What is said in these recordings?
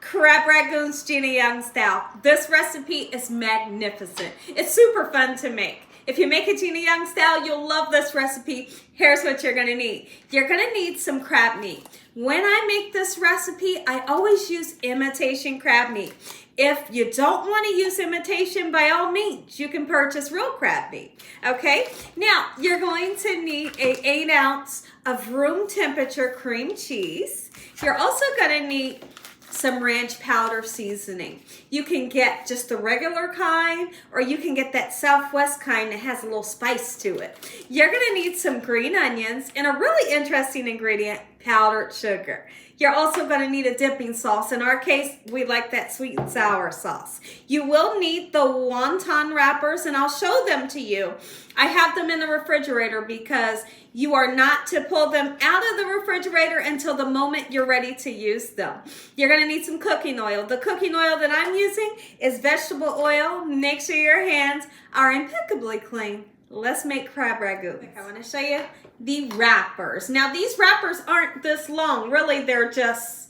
Crab Rangoon's Gina Young style. This recipe is magnificent. It's super fun to make. If you make a Gina Young style, you'll love this recipe. Here's what you're gonna need. You're gonna need some crab meat. When I make this recipe, I always use imitation crab meat. If you don't want to use imitation, by all means, you can purchase real crab meat, okay? Now, you're going to need an 8 ounce of room temperature cream cheese. You're also gonna need some ranch powder seasoning. You can get just the regular kind, or you can get that Southwest kind that has a little spice to it. You're gonna need some green onions and a really interesting ingredient, powdered sugar. You're also gonna need a dipping sauce. In our case, we like that sweet and sour sauce. You will need the wonton wrappers, and I'll show them to you. I have them in the refrigerator because you are not to pull them out of the refrigerator until the moment you're ready to use them. You're gonna need some cooking oil. The cooking oil that I'm using is vegetable oil. Make sure your hands are impeccably clean. Let's make crab ragoon. I wanna show you the wrappers. Now these wrappers aren't this long. Really, they're just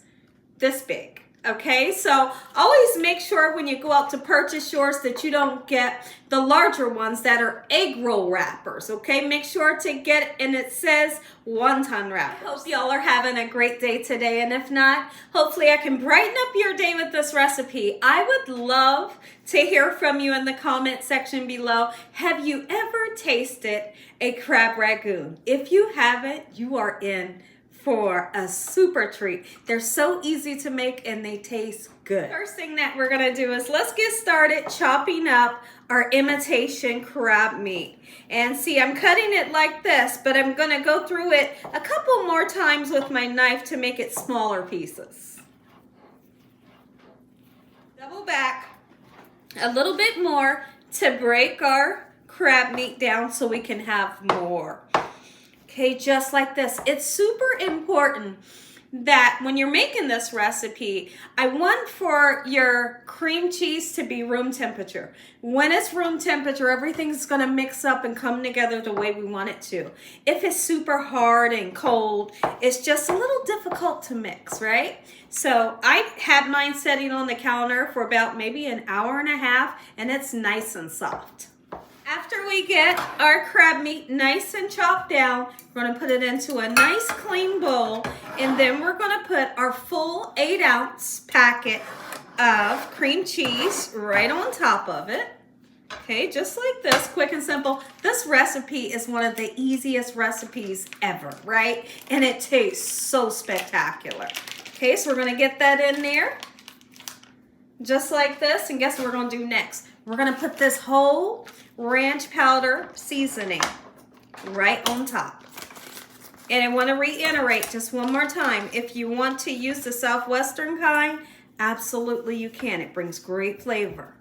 this big. Okay, so always make sure when you go out to purchase yours that you don't get the larger ones that are egg roll wrappers. Okay, make sure to get it, and it says wonton wrappers. I hope y'all are having a great day today, and if not, hopefully I can brighten up your day with this recipe. I would love to hear from you in the comment section below. Have you ever tasted a crab ragoon? If you haven't, you are in for a super treat. They're so easy to make and they taste good. First thing that we're gonna do is let's get started chopping up our imitation crab meat. And see, I'm cutting it like this, but I'm gonna go through it a couple more times with my knife to make it smaller pieces. Double back a little bit more to break our crab meat down so we can have more. Okay, just like this. It's super important that when you're making this recipe, I want for your cream cheese to be room temperature. When it's room temperature, everything's gonna mix up and come together the way we want it to. If it's super hard and cold, it's just a little difficult to mix, right? So I had mine sitting on the counter for about maybe an hour and a half, and it's nice and soft. After we get our crab meat nice and chopped down, we're going to put it into a nice clean bowl, and then we're going to put our full 8 ounce packet of cream cheese right on top of it. Okay, just like this, quick and simple. This recipe is one of the easiest recipes ever, right? And it tastes so spectacular. Okay, so we're going to get that in there just like this, and guess what we're going to do next? We're going to put this whole ranch powder seasoning right on top. And I want to reiterate just one more time, if you want to use the Southwestern kind, absolutely you can. It brings great flavor.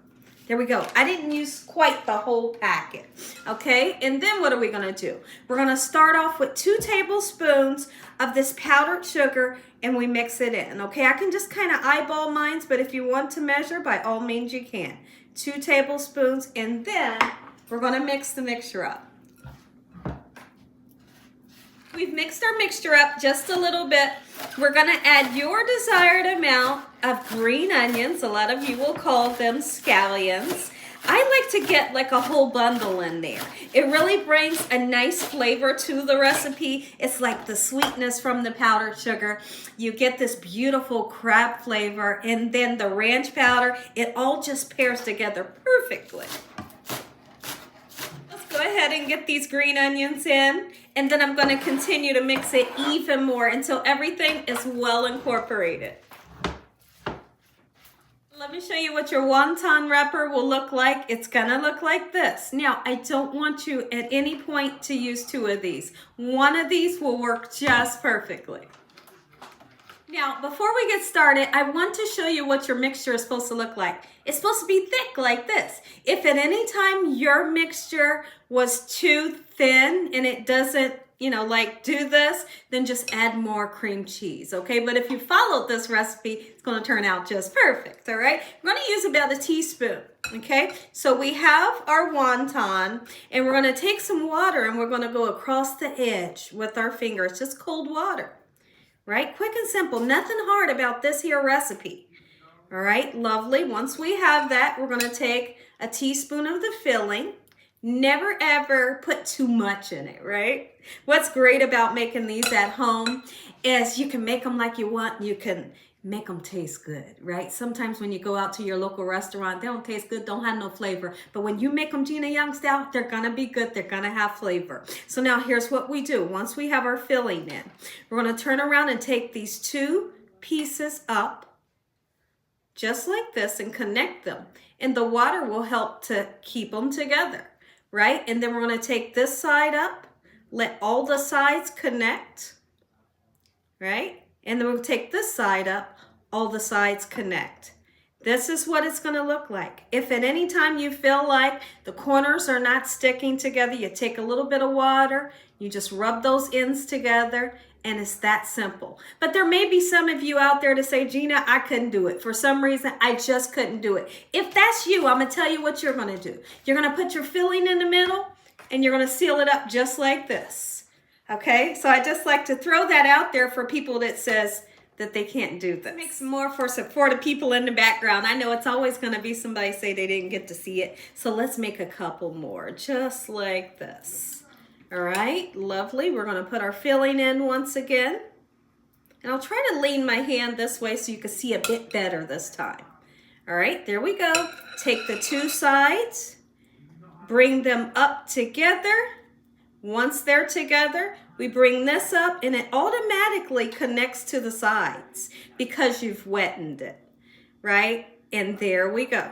There we go. I didn't use quite the whole packet. Okay, and then what are we going to do? We're going to start off with 2 tablespoons of this powdered sugar, and we mix it in. Okay, I can just kind of eyeball mine, but if you want to measure, by all means you can. 2 tablespoons, and then we're going to mix the mixture up. We've mixed our mixture up just a little bit. We're going to add your desired amount of green onions. A lot of you will call them scallions. I like to get like a whole bundle in there. It really brings a nice flavor to the recipe. It's like the sweetness from the powdered sugar. You get this beautiful crab flavor, and then the ranch powder. It all just pairs together perfectly. Let's go ahead and get these green onions in, and then I'm going to continue to mix it even more until everything is well incorporated. Let me show you what your wonton wrapper will look like. It's gonna look like this. Now, I don't want you at any point to use 2 of these. 1 of these will work just perfectly. Now, before we get started, I want to show you what your mixture is supposed to look like. It's supposed to be thick like this. If at any time your mixture was too thin and it doesn't, like do this, then just add more cream cheese, okay? But if you followed this recipe, it's gonna turn out just perfect, all right? We're gonna use about a teaspoon, okay? So we have our wonton, and we're gonna take some water and we're gonna go across the edge with our fingers, just cold water, right? Quick and simple, nothing hard about this here recipe. All right, lovely. Once we have that, we're going to take a teaspoon of the filling. Never ever put too much in it, right? What's great about making these at home is you can make them like you want. You can make them taste good, right? Sometimes when you go out to your local restaurant, they don't taste good, don't have no flavor. But when you make them Gina Young style, they're gonna be good, they're gonna have flavor. So now here's what we do. Once we have our filling in, we're gonna turn around and take these two pieces up, just like this, and connect them. And the water will help to keep them together, right? And then we're gonna take this side up, let all the sides connect, right? And then we'll take this side up, all the sides connect. This is what it's gonna look like. If at any time you feel like the corners are not sticking together, you take a little bit of water, you just rub those ends together, and it's that simple. But there may be some of you out there to say, Gina, I couldn't do it. For some reason, I just couldn't do it. If that's you, I'm gonna tell you what you're gonna do. You're gonna put your filling in the middle, and you're gonna seal it up just like this. Okay, so I just like to throw that out there for people that says that they can't do this. Make some more for the people in the background. I know it's always going to be somebody say they didn't get to see it. So let's make a couple more, just like this. All right, lovely. We're going to put our filling in once again. And I'll try to lean my hand this way so you can see a bit better this time. All right, there we go. Take the two sides, bring them up together. Once they're together, we bring this up and it automatically connects to the sides because you've wetted it, right? And there we go.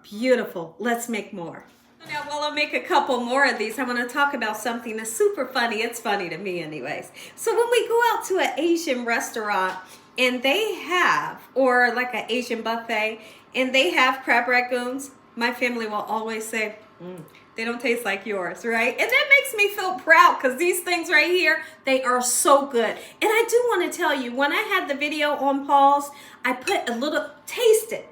Beautiful. Let's make more. Now, while I make a couple more of these, I want to talk about something that's super funny. It's funny to me anyways. So when we go out to an Asian restaurant and they have, or like an Asian buffet, and they have crab rangoons, my family will always say, they don't taste like yours, right? And that makes me feel proud because these things right here, they are so good. And I do want to tell you, when I had the video on pause, I put a little, taste it.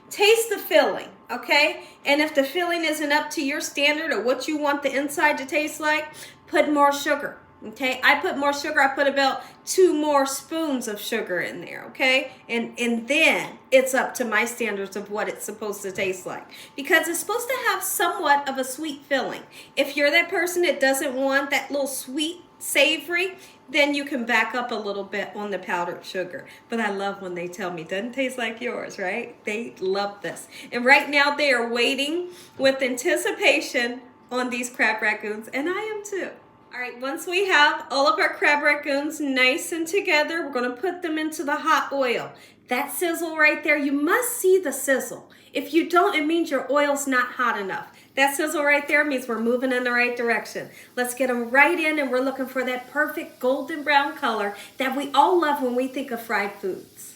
Taste the filling, okay? And if the filling isn't up to your standard or what you want the inside to taste like, put more sugar, okay? I put more sugar. I put about 2 more spoons of sugar in there, okay? And then it's up to my standards of what it's supposed to taste like, because it's supposed to have somewhat of a sweet filling. If you're that person that doesn't want that little sweet, savory, then you can back up a little bit on the powdered sugar. But I love when they tell me, doesn't taste like yours, right? They love this. And right now they are waiting with anticipation on these crab rangoons, and I am too. All right, once we have all of our crab rangoons nice and together, we're gonna put them into the hot oil. That sizzle right there, you must see the sizzle. If you don't, it means your oil's not hot enough. That sizzle right there means we're moving in the right direction. Let's get them right in, and we're looking for that perfect golden brown color that we all love when we think of fried foods.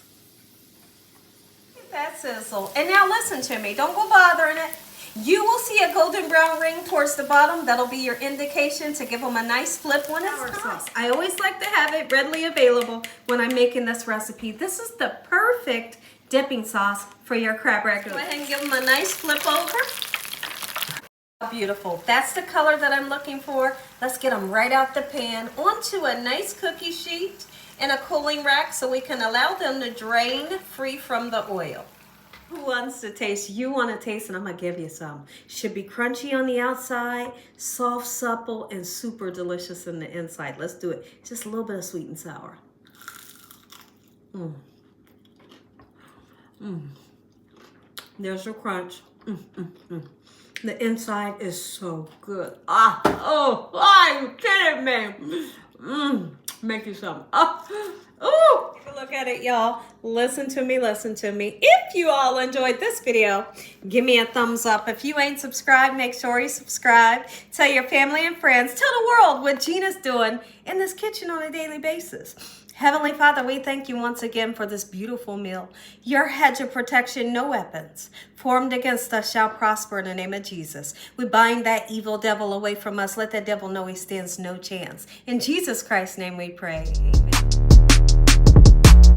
Get that sizzle. And now listen to me, don't go bothering it. You will see a golden brown ring towards the bottom. That'll be your indication to give them a nice flip when it's done. I always like to have it readily available when I'm making this recipe. This is the perfect dipping sauce for your crab rangoon. Go ahead and give them a nice flip over. Beautiful. That's the color that I'm looking for. Let's get them right out the pan onto a nice cookie sheet and a cooling rack so we can allow them to drain free from the oil. Who wants to taste? You want to taste, and I'm going to give you some. Should be crunchy on the outside, soft, supple, and super delicious in the inside. Let's do it. Just a little bit of sweet and sour. There's your crunch. The inside is so good. Are you kidding me? Make you some. Take a look at it, y'all. Listen to me, listen to me. If you all enjoyed this video, give me a thumbs up. If you ain't subscribed, make sure you subscribe. Tell your family and friends. Tell the world what Gina's doing in this kitchen on a daily basis. Heavenly Father, we thank you once again for this beautiful meal. Your hedge of protection, no weapons formed against us shall prosper in the name of Jesus. We bind that evil devil away from us. Let that devil know he stands no chance. In Jesus Christ's name we pray. Amen.